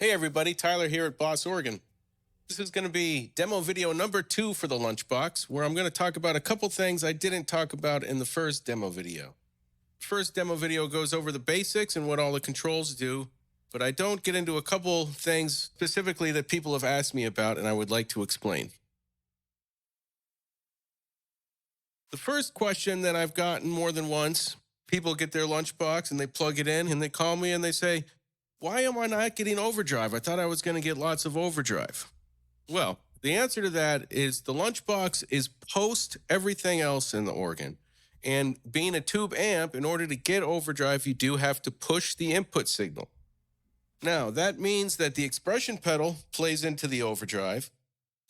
Hey everybody, Tyler here at Boss Organ. This is going to be demo video number 2 for the Lunchbox, where I'm going to talk about a couple things I didn't talk about in the first demo video. First demo video goes over the basics and what all the controls do, but I don't get into a couple things specifically that people have asked me about and I would like to explain. The first question that I've gotten more than once, people get their Lunchbox and they plug it in and they call me and they say, "Why am I not getting overdrive? I thought I was going to get lots of overdrive." Well, the answer to that is the Lunchbox is post everything else in the organ. And being a tube amp, in order to get overdrive, you do have to push the input signal. Now, that means that the expression pedal plays into the overdrive.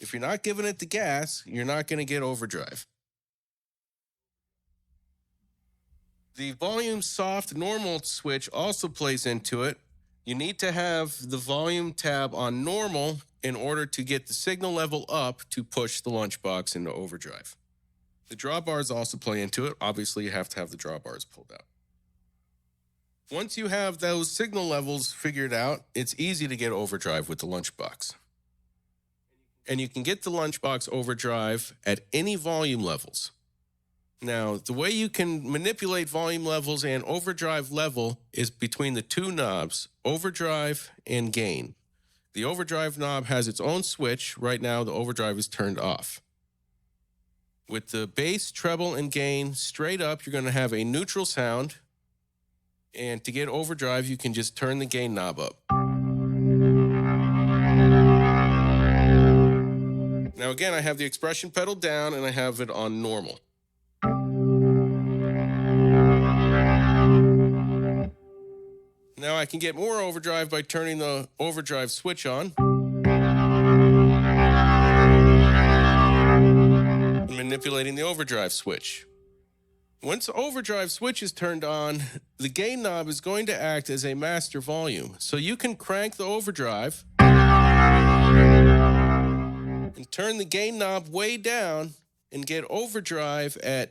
If you're not giving it the gas, you're not going to get overdrive. The volume soft normal switch also plays into it. You need to have the volume tab on normal in order to get the signal level up to push the Lunchbox into overdrive. The drawbars also play into it. Obviously, you have to have the drawbars pulled out. Once you have those signal levels figured out, it's easy to get overdrive with the Lunchbox. And you can get the Lunchbox overdrive at any volume levels. Now, the way you can manipulate volume levels and overdrive level is between the two knobs, overdrive and gain. The overdrive knob has its own switch. Right now, the overdrive is turned off. With the bass, treble, and gain straight up, you're going to have a neutral sound. And to get overdrive, you can just turn the gain knob up. Now, again, I have the expression pedal down and I have it on normal. Now I can get more overdrive by turning the overdrive switch on and manipulating the overdrive switch. Once the overdrive switch is turned on, the gain knob is going to act as a master volume. So you can crank the overdrive and turn the gain knob way down and get overdrive at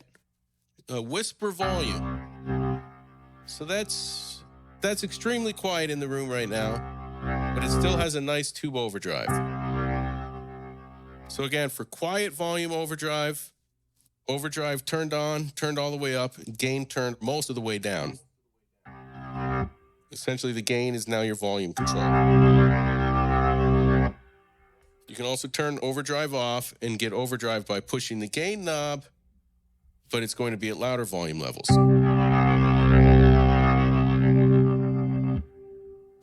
a whisper volume. So that's extremely quiet in the room right now, but it still has a nice tube overdrive. So again, for quiet volume overdrive, overdrive turned on, turned all the way up, gain turned most of the way down. Essentially, the gain is now your volume control. You can also turn overdrive off and get overdrive by pushing the gain knob, but it's going to be at louder volume levels.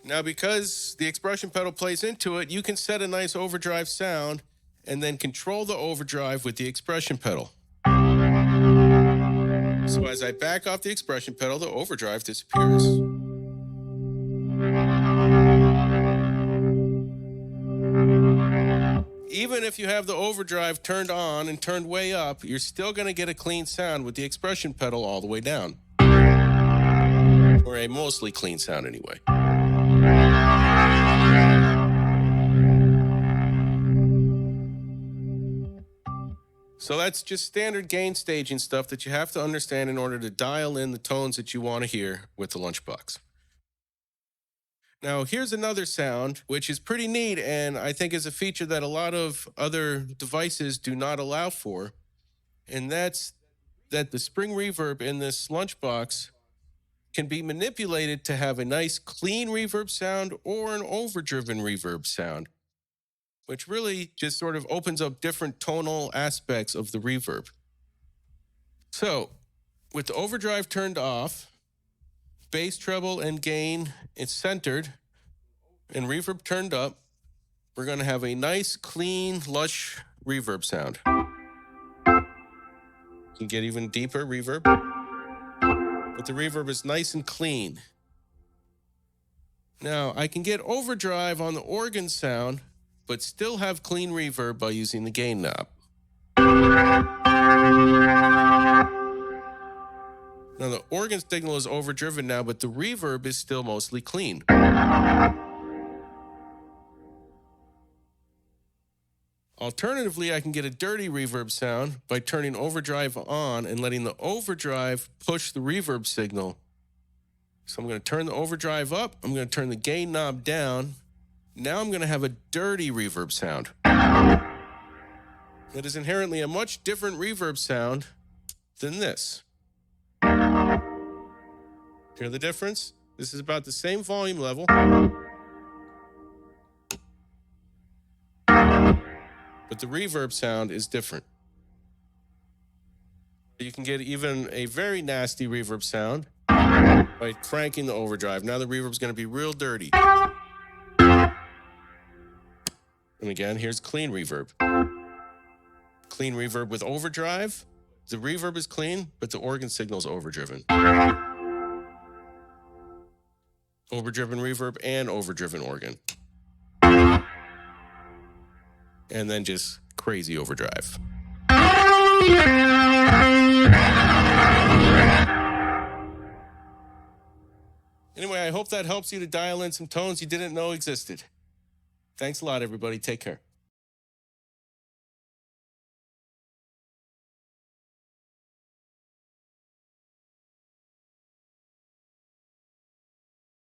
Now, because the expression pedal plays into it, you can set a nice overdrive sound and then control the overdrive with the expression pedal. So as I back off the expression pedal, the overdrive disappears. Even if you have the overdrive turned on and turned way up, you're still going to get a clean sound with the expression pedal all the way down. Or a mostly clean sound anyway. So that's just standard gain staging stuff that you have to understand in order to dial in the tones that you want to hear with the Lunchbox. Now, here's another sound, which is pretty neat, and I think is a feature that a lot of other devices do not allow for, and that's that the spring reverb in this Lunchbox can be manipulated to have a nice clean reverb sound or an overdriven reverb sound, which really just sort of opens up different tonal aspects of the reverb. So, with the overdrive turned off, bass, treble, and gain is centered, and reverb turned up, we're going to have a nice, clean, lush reverb sound. You can get even deeper reverb, but the reverb is nice and clean. Now, I can get overdrive on the organ sound, but still have clean reverb by using the gain knob. Now, the organ signal is overdriven now, but the reverb is still mostly clean. Alternatively, I can get a dirty reverb sound by turning overdrive on and letting the overdrive push the reverb signal. So I'm going to turn the overdrive up, I'm going to turn the gain knob down, Now I'm going to have a dirty reverb sound. That is inherently a much different reverb sound than this. Hear the difference? This is about the same volume level, but the reverb sound is different. You can get even a very nasty reverb sound by cranking the overdrive. Now the reverb's going to be real dirty. And again, here's clean reverb. Clean reverb with overdrive. The reverb is clean, but the organ signal's overdriven. Overdriven reverb and overdriven organ. And then just crazy overdrive. Anyway, I hope that helps you to dial in some tones you didn't know existed. Thanks a lot, everybody. Take care.